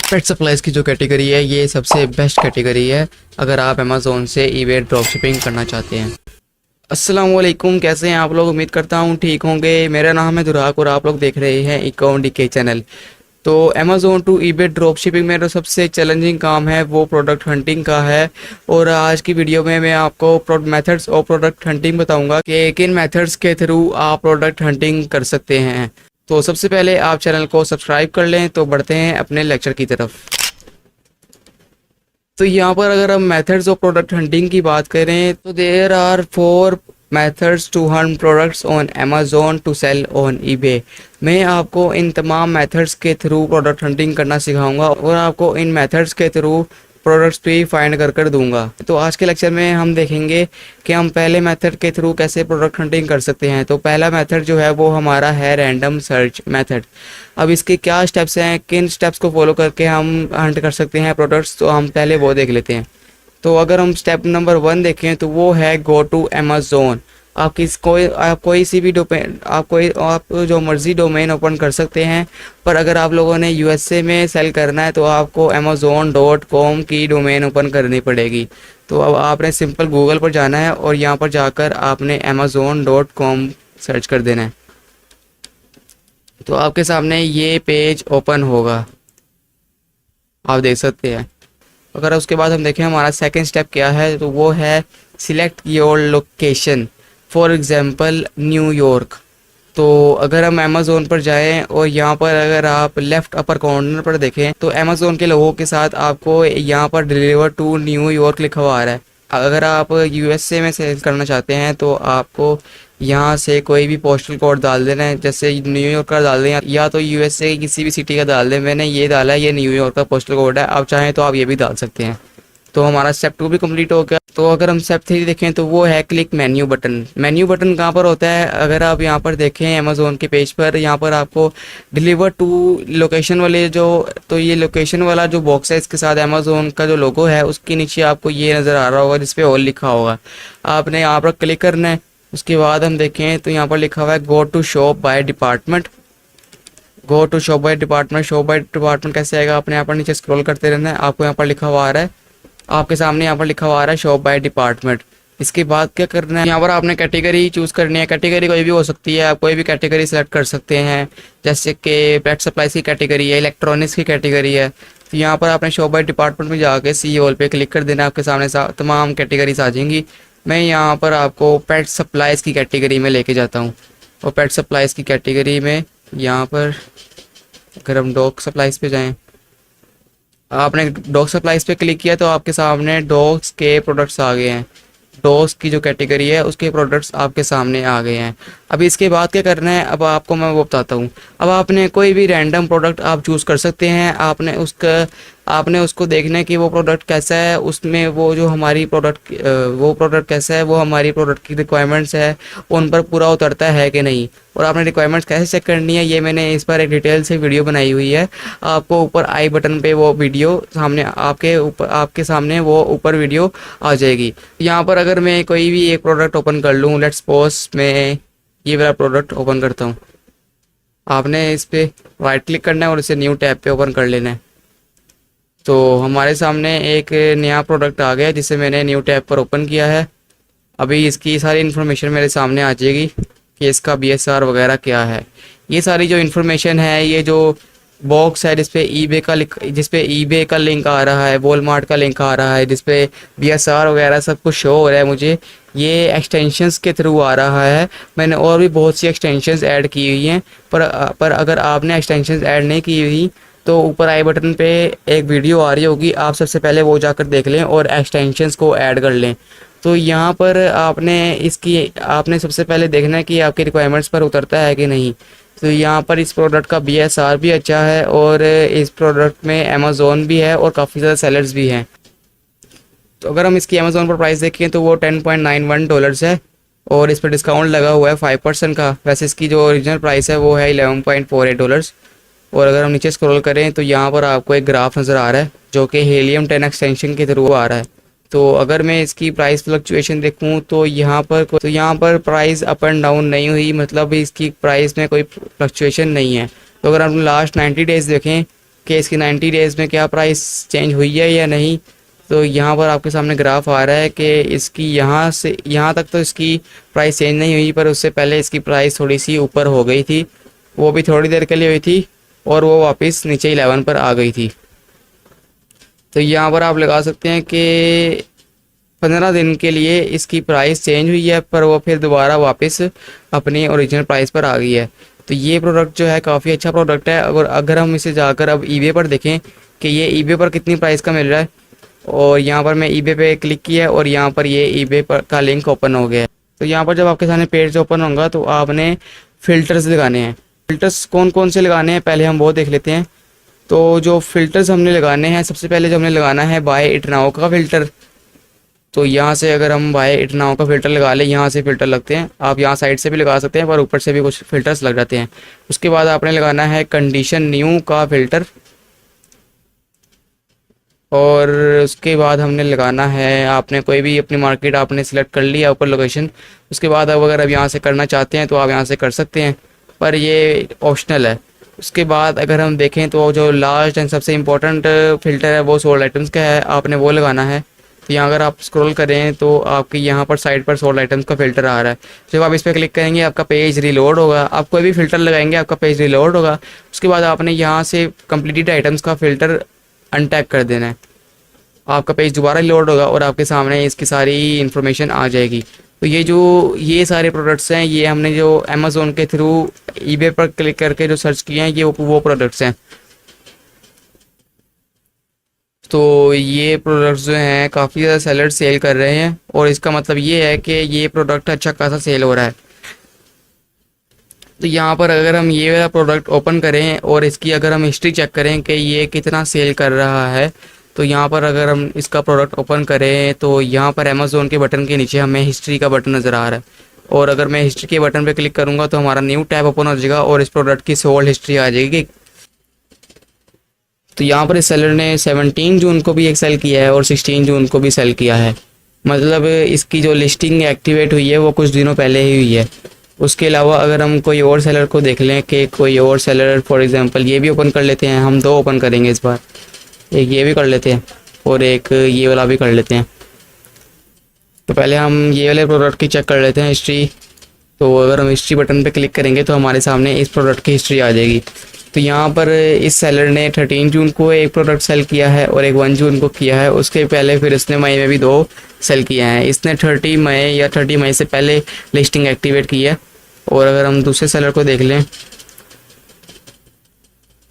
पेट supplies की जो category है ये सबसे बेस्ट कैटेगरी है अगर आप अमेज़ोन से ईबे ड्रॉप शिपिंग करना चाहते हैं। अस्सलाम वालेकुम, कैसे हैं आप लोग? उम्मीद करता हूँ ठीक होंगे। मेरा नाम है दुराक और आप लोग देख रहे हैं इकोन डीके चैनल। तो Amazon to eBay drop shipping में जो सबसे चैलेंजिंग काम है वो प्रोडक्ट हंटिंग का है। और आज की वीडियो में मैं आपको मेथड्स और प्रोडक्ट हंटिंग बताऊंगा कि किन मेथड्स के थ्रू आप प्रोडक्ट हंटिंग कर सकते हैं। तो सबसे पहले आप चैनल को सब्सक्राइब कर लें। तो बढ़ते हैं अपने लेक्चर की तरफ। तो यहाँ पर अगर हम मेथड्स ऑफ प्रोडक्ट हंटिंग की बात करें तो there are 4 methods to hunt products on Amazon to sell on eBay. मैं आपको इन तमाम मेथड्स के थ्रू प्रोडक्ट हंटिंग करना सिखाऊंगा और आपको इन मेथड्स के थ्रू प्रोडक्ट्स भी फाइंड कर दूंगा। तो आज के लेक्चर में हम देखेंगे कि हम पहले मेथड के थ्रू कैसे प्रोडक्ट हंटिंग कर सकते हैं। तो पहला मेथड जो है वो हमारा है रैंडम सर्च मेथड। अब इसके क्या स्टेप्स हैं, किन स्टेप्स को फॉलो करके हम हंट कर सकते हैं प्रोडक्ट्स, तो हम पहले वो देख लेते हैं। तो अगर हम स्टेप नंबर 1 देखें तो वो है गो टू अमेज़ोन। आप कोई सी भी डोमेन आप जो मर्ज़ी डोमेन ओपन कर सकते हैं, पर अगर आप लोगों ने यूएसए में सेल करना है तो आपको amazon.com की डोमेन ओपन करनी पड़ेगी। तो अब आपने सिंपल गूगल पर जाना है और यहाँ पर जाकर आपने amazon.com सर्च कर देना है। तो आपके सामने ये पेज ओपन होगा, आप देख सकते हैं। अगर उसके बाद हम देखें हमारा सेकंड स्टेप क्या है, तो वो है select your location. For example New York. तो अगर हम अमेज़ोन पर जाएं और यहाँ पर अगर आप लेफ़्ट अपर कॉर्नर पर देखें तो अमेज़ोन के लोगों के साथ आपको यहाँ पर डिलीवर टू न्यूयॉर्क लिखा हुआ आ रहा है। अगर आप यूएसए में सेल करना चाहते हैं तो आपको यहाँ से कोई भी पोस्टल कोड डाल देना है, जैसे न्यूयॉर्क का डाल दें या तो यूएसए की किसी भी सिटी का डाल दें। मैंने ये डाला है, ये न्यूयॉर्क का पोस्टल कोड है, आप चाहें तो आप ये भी डाल सकते हैं। तो हमारा स्टेप 2 भी कंप्लीट हो गया। तो अगर हम स्टेप 3 देखें तो वो है click menu button. Menu button कहाँ पर होता है, अगर आप यहाँ पर देखें अमेज़ोन के पेज पर, यहाँ पर आपको डिलीवर टू लोकेशन वाले तो ये लोकेशन वाला जो बॉक्स है इसके साथ अमेज़ोन का जो लोगो है उसके नीचे आपको ये नज़र आ रहा होगा जिस पे ऑल लिखा होगा। आपने यहाँ पर क्लिक करना है। उसके बाद हम देखें तो यहाँ पर लिखा हुआ है go to shop by department. Go to shop by department. Shop by department कैसे आएगा, आपने यहाँ पर नीचे स्क्रॉल करते रहना है। आपको यहाँ पर लिखा हुआ आ रहा है, आपके सामने यहाँ पर लिखा हुआ आ रहा है शॉप बाय डिपार्टमेंट। इसके बाद क्या करना है, यहाँ पर आपने कैटेगरी चूज़ करनी है। कैटेगरी कोई भी हो सकती है, आप कोई भी कैटेगरी सेलेक्ट कर सकते हैं, जैसे कि पेट सप्लाईज की कैटेगरी है, इलेक्ट्रॉनिक्स की कैटेगरी है। तो यहाँ पर आपने शॉप बाय डिपार्टमेंट में जाके सी ऑल पे क्लिक कर देना, आपके सामने तमाम कैटेगरीज आ जाएंगी। मैं यहाँ पर आपको पेट सप्लाईज की कैटेगरी में लेके जाता हूँ। और पेट सप्लाईज की कैटेगरी में यहाँ पर अगर हम डॉग सप्लाईज पे जाएँ, आपने डॉग सप्लाईज पे क्लिक किया तो आपके सामने डॉग्स के प्रोडक्ट्स आ गए हैं। डॉग्स की जो कैटेगरी है उसके प्रोडक्ट्स आपके सामने आ गए हैं। अब इसके बाद क्या करना है, अब आपको मैं वो बताता हूँ। अब आपने कोई भी रैंडम प्रोडक्ट आप चूज़ कर सकते हैं। आपने उसको देखना है कि वो प्रोडक्ट कैसा है, उसमें वो जो हमारी प्रोडक्ट कैसा है, वो हमारी प्रोडक्ट की रिक्वायरमेंट्स है उन पर पूरा उतरता है कि नहीं। और आपने रिक्वायरमेंट्स कैसे चेक करनी है, ये मैंने इस पर एक डिटेल से वीडियो बनाई हुई है। आपको ऊपर आई बटन पे वो वीडियो सामने आपके सामने वो ऊपर वीडियो आ जाएगी। यहाँ पर अगर मैं कोई भी एक प्रोडक्ट ओपन कर लूँ, लेट्स सपोज मैं ये वाला प्रोडक्ट ओपन करता हूँ। आपने इस पर राइट क्लिक करना है और इसे न्यू टैब पे ओपन कर लेना है। तो हमारे सामने एक नया प्रोडक्ट आ गया जिसे मैंने न्यू टैब पर ओपन किया है। अभी इसकी सारी इन्फॉर्मेशन मेरे सामने आ जाएगी कि इसका BSR वगैरह क्या है। ये सारी जो इन्फॉर्मेशन है, ये जो बॉक्स है जिस पे ईबे का लिंक आ रहा है, वॉलमार्ट का लिंक आ रहा है, जिस पे BSR वगैरह सब कुछ शो हो रहा है मुझे, ये एक्सटेंशंस के थ्रू आ रहा है। मैंने और भी बहुत सी एक्सटेंशंस ऐड की हुई हैं, पर अगर आपने एक्सटेंशंस ऐड नहीं की हुई तो ऊपर आई बटन पे एक वीडियो आ रही होगी, आप सबसे पहले वो जाकर देख लें और एक्सटेंशंस को ऐड कर लें। तो यहाँ पर आपने सबसे पहले देखना है कि आपकी रिक्वायरमेंट्स पर उतरता है कि नहीं। तो यहाँ पर इस प्रोडक्ट का BSR भी अच्छा है और इस प्रोडक्ट में अमेज़ोन भी है और काफ़ी ज़्यादा सेलर्स भी हैं। तो अगर हम इसकी अमेज़ोन पर प्राइस देखें तो वो $10.91 है और इस पर डिस्काउंट लगा हुआ है 5% का। वैसे इसकी जो ओरिजिनल प्राइस है वो है $11.48। और अगर हम नीचे स्क्रॉल करें तो यहाँ पर आपको एक ग्राफ नज़र आ रहा है जो कि हीलियम 10 एक्सटेंशन के थ्रू आ रहा है। तो अगर मैं इसकी प्राइस फ्लक्चुएशन देखूँ तो यहाँ पर प्राइस अप एंड डाउन नहीं हुई, मतलब इसकी प्राइस में कोई फ्लक्चुएशन नहीं है। तो अगर हम लास्ट 90 डेज़ देखें कि इसकी 90 डेज़ में क्या प्राइस चेंज हुई है या नहीं। तो यहाँ पर आपके सामने ग्राफ आ रहा है कि इसकी यहाँ से यहाँ तक तो इसकी प्राइस चेंज नहीं हुई, पर उससे पहले इसकी प्राइस थोड़ी सी ऊपर हो गई थी, वो भी थोड़ी देर के लिए हुई थी और वो वापस नीचे 11 पर आ गई थी। तो यहाँ पर आप लगा सकते हैं कि 15 दिन के लिए इसकी प्राइस चेंज हुई है, पर वो फिर दोबारा वापस अपनी ओरिजिनल प्राइस पर आ गई है। तो ये प्रोडक्ट जो है काफ़ी अच्छा प्रोडक्ट है। अगर हम इसे जाकर अब ईबे पर देखें कि ये ईबे पर कितनी प्राइस का मिल रहा है, और यहाँ पर मैं ईबे पे क्लिक किया और यहाँ पर ये ईबे पर का लिंक ओपन हो गया है। तो यहाँ पर जब आपके सामने पेज ओपन होगा तो आपने फ़िल्टर्स लगाने हैं। फ़िल्टर्स कौन कौन से लगाने हैं पहले हम वो देख लेते हैं। तो जो फ़िल्टर्स हमने लगाने हैं, सबसे पहले जो हमने लगाना है बाय इट नाउ का फ़िल्टर। तो यहाँ से अगर हम बाय इट नाउ का फ़िल्टर लगा लें, यहाँ से फ़िल्टर लगते हैं, आप यहाँ साइड से भी लगा सकते हैं पर ऊपर से भी कुछ फ़िल्टर्स लग जाते हैं। उसके बाद आपने लगाना है कंडीशन न्यू का फ़िल्टर, और उसके बाद हमने लगाना है, आपने कोई भी अपनी मार्केट आपने सिलेक्ट कर लिया ऊपर लोकेशन। उसके बाद अब अगर आप यहाँ से करना चाहते हैं तो आप यहाँ से कर सकते हैं, पर ये ऑप्शनल है। उसके बाद अगर हम देखें तो जो लास्ट एंड सबसे इम्पोर्टेंट फ़िल्टर है वो सोल्ड आइटम्स का है, आपने वो लगाना है। तो यहाँ अगर आप स्क्रॉल करें तो आपके यहाँ पर साइड पर सोल्ड आइटम्स का फ़िल्टर आ रहा है। जब आप इस पर क्लिक करेंगे आपका पेज रिलोड होगा, आप कोई भी फ़िल्टर लगाएंगे आपका पेज रिलोड होगा। उसके बाद आपने यहाँ से कंप्लीटेड आइटम्स का फ़िल्टर अनटैग कर देना है, आपका पेज दोबारा लोड होगा और आपके सामने इसकी सारी इन्फॉर्मेशन आ जाएगी। तो ये सारे प्रोडक्ट्स हैं, ये हमने जो अमेज़ोन के थ्रू ईबे पर क्लिक करके जो सर्च किए हैं, ये वो प्रोडक्ट्स हैं। तो ये प्रोडक्ट्स जो हैं काफ़ी ज़्यादा सेलर सेल कर रहे हैं, और इसका मतलब ये है कि ये प्रोडक्ट अच्छा खासा सेल हो रहा है। तो यहाँ पर अगर हम ये वाला प्रोडक्ट ओपन करें और इसकी अगर हम हिस्ट्री चेक करें कि ये कितना सेल कर रहा है, तो यहाँ पर अगर हम इसका प्रोडक्ट ओपन करें तो यहाँ पर अमेज़ोन के बटन के नीचे हमें हिस्ट्री का बटन नज़र आ रहा है, और अगर मैं हिस्ट्री के बटन पे क्लिक करूँगा तो हमारा न्यू टैब ओपन हो जाएगा और इस प्रोडक्ट की सोल्ड हिस्ट्री आ जाएगी। तो यहाँ पर इस सेलर ने 17 जून को भी एक सेल किया है और 16 जून को भी सेल किया है, मतलब इसकी जो लिस्टिंग एक्टिवेट हुई है वो कुछ दिनों पहले ही हुई है। उसके अलावा अगर हम कोई और सेलर को देख लें कि कोई और सेलर, फॉर एग्जांपल ये भी ओपन कर लेते हैं, हम दो ओपन करेंगे इस बार, एक ये भी कर लेते हैं और एक ये वाला भी कर लेते हैं। तो पहले हम ये वाले प्रोडक्ट की चेक कर लेते हैं हिस्ट्री। तो अगर हम हिस्ट्री बटन पे क्लिक करेंगे तो हमारे सामने इस प्रोडक्ट की हिस्ट्री आ जाएगी। तो यहाँ पर इस सेलर ने 13 जून को एक प्रोडक्ट सेल किया है और एक 1 जून को किया है। उसके पहले फिर इसने मई में भी 2 सेल किया है। इसने 30 मई या 30 मई से पहले लिस्टिंग एक्टिवेट की है। और अगर हम दूसरे सेलर को देख लें,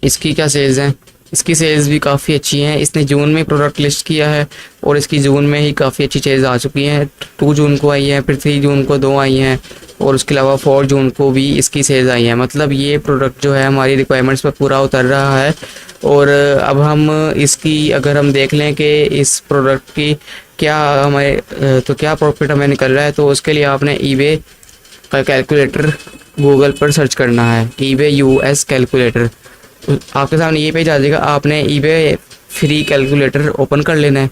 इसकी क्या सेल्स हैं, इसकी सेल्स भी काफ़ी अच्छी हैं। इसने जून में प्रोडक्ट लिस्ट किया है और इसकी जून में ही काफ़ी अच्छी चीज़ आ चुकी हैं। 2 जून को आई है, फिर 3 जून को 2 आई हैं, और उसके अलावा 4 जून को भी इसकी सेल्स आई हैं। मतलब ये प्रोडक्ट जो है हमारी रिक्वायरमेंट्स पर पूरा उतर रहा है। और अब हम इसकी अगर हम देख लें कि इस प्रोडक्ट की क्या हमें तो क्या प्रॉफिट हमें निकल रहा है, तो उसके लिए आपने ईबे का कैलकुलेटर गूगल पर सर्च करना है, ईबे यूएस कैलकुलेटर। आपके सामने ये पेज आ जाएगा, आपने ईबे फ्री कैलकुलेटर ओपन कर लेना है।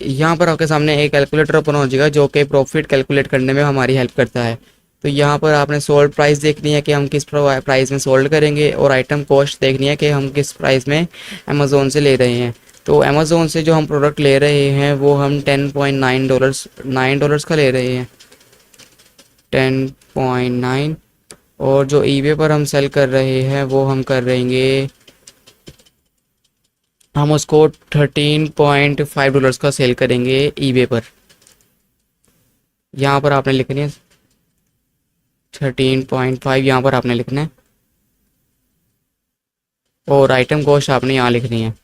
यहाँ पर आपके सामने एक कैलकुलेटर ओपन हो जाएगा जो कि प्रॉफिट कैलकुलेट करने में हमारी हेल्प करता है। तो यहाँ पर आपने सोल्ड प्राइस देखनी है कि हम किस प्राइस में सोल्ड करेंगे, और आइटम कॉस्ट देखनी है कि हम किस प्राइस में अमेज़ोन से ले रहे हैं। तो अमेज़ोन से जो हम प्रोडक्ट ले रहे हैं वो हम $10.9 का ले रहे हैं, 10.9। और जो ईबे पर हम सेल कर रहे हैं वो हम कर रहेंगे, हम उसको $13.5 का सेल करेंगे ईबे पर। यहाँ पर आपने लिखनी है 13.5, यहाँ पर आपने लिखना है, और आइटम कॉस्ट आपने यहाँ लिखनी है।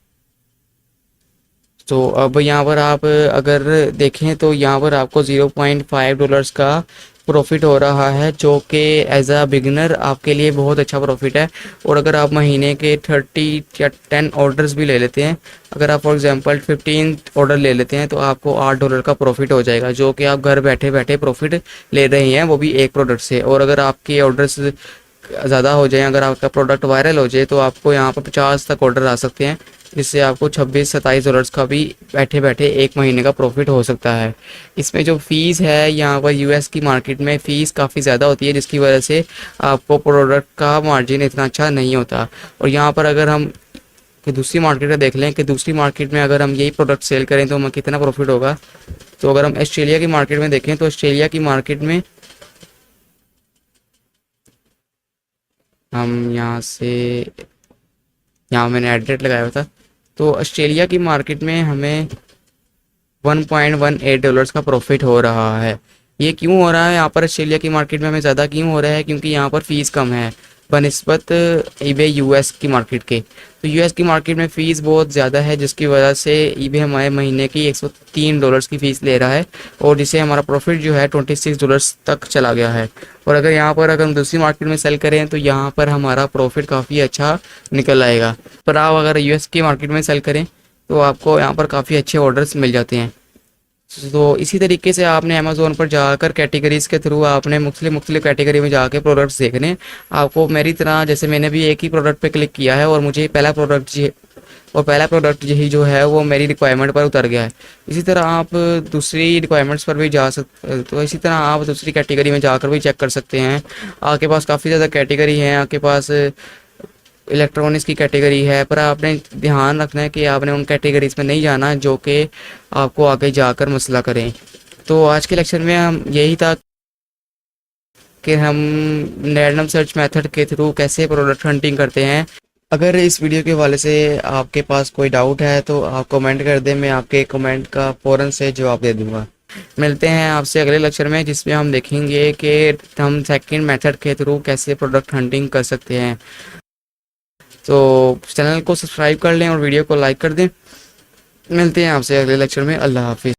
तो अब यहाँ पर आप अगर देखें तो यहाँ पर आपको $0.5 का प्रॉफिट हो रहा है, जो कि एज अ बिगिनर आपके लिए बहुत अच्छा प्रॉफिट है। और अगर आप महीने के 30 या 10 ऑर्डर्स भी ले लेते हैं, अगर आप फॉर एग्जांपल 15 ऑर्डर ले लेते हैं तो आपको $8 का प्रॉफिट हो जाएगा, जो कि आप घर बैठे बैठे प्रॉफिट ले रहे हैं, वो भी एक प्रोडक्ट से। और अगर आपके ऑर्डर्स ज़्यादा हो जाएं, अगर आपका प्रोडक्ट वायरल हो जाए, तो आपको यहाँ पर 50 तक ऑर्डर आ सकते हैं, जिससे आपको 26-27 डॉलर्स का भी बैठे बैठे एक महीने का प्रॉफिट हो सकता है। इसमें जो फ़ीस है यहाँ पर यूएस की मार्केट में फ़ीस काफ़ी ज़्यादा होती है, जिसकी वजह से आपको प्रोडक्ट का मार्जिन इतना अच्छा नहीं होता। और यहाँ पर अगर हम कि दूसरी मार्केट में देख लें कि दूसरी मार्केट में अगर हम यही प्रोडक्ट सेल करें तो हमें कितना प्रॉफिट होगा। तो अगर हम ऑस्ट्रेलिया की मार्केट में देखें तो ऑस्ट्रेलिया की मार्केट में हम यहाँ से, यहाँ मैंने एड लगाया हुआ था, तो ऑस्ट्रेलिया की मार्केट में हमें $1.18 का प्रॉफिट हो रहा है। ये क्यों हो रहा है यहाँ पर ऑस्ट्रेलिया की मार्केट में हमें ज़्यादा क्यों हो रहा है, क्योंकि यहाँ पर फ़ीस कम है बनिस्बत ईबे यूएस की मार्केट के। तो यूएस की मार्केट में फ़ीस बहुत ज़्यादा है, जिसकी वजह से ईबे हमारे महीने की $103 की फ़ीस ले रहा है, और जिससे हमारा प्रॉफिट जो है $26 तक चला गया है। और अगर यहाँ पर अगर हम दूसरी मार्केट में सेल करें तो यहाँ पर हमारा प्रॉफिट काफ़ी अच्छा निकल आएगा। पर आप अगर यूएस की मार्केट में सेल करें तो आपको यहाँ पर काफ़ी अच्छे ऑर्डर्स मिल जाते हैं। तो इसी तरीके से आपने अमेज़ोन पर जाकर कैटेगरीज़ के थ्रू आपने मुख्तलिफ कैटेगरी में जाके प्रोडक्ट्स देखने। आपको मेरी तरह जैसे मैंने भी एक ही प्रोडक्ट पे क्लिक किया है और मुझे पहला प्रोडक्ट यही जो है वो मेरी रिक्वायरमेंट पर उतर गया है। इसी तरह आप दूसरी रिक्वायरमेंट्स पर भी जा सकते, तो इसी तरह आप दूसरी कैटेगरी में जाकर भी चेक कर सकते हैं। आपके पास काफ़ी ज़्यादा कैटेगरी हैं, आपके पास इलेक्ट्रॉनिक्स की कैटेगरी है, पर आपने ध्यान रखना है कि आपने उन कैटेगरीज में नहीं जाना जो कि आपको आगे जाकर मसला करें। तो आज के लेक्चर में हम यही था कि हम रैंडम सर्च मेथड के थ्रू कैसे प्रोडक्ट हंटिंग करते हैं। अगर इस वीडियो के हवाले से आपके पास कोई डाउट है तो आप कमेंट कर दें, मैं आपके कमेंट का फ़ौरन से जवाब दे दूँगा। मिलते हैं आपसे अगले लेक्चर में, जिसमें हम देखेंगे कि हम सेकंड मेथड के थ्रू कैसे प्रोडक्ट हंटिंग कर सकते हैं। तो चैनल को सब्सक्राइब कर लें और वीडियो को लाइक कर दें। मिलते हैं आपसे अगले लेक्चर में। अल्लाह हाफिज़।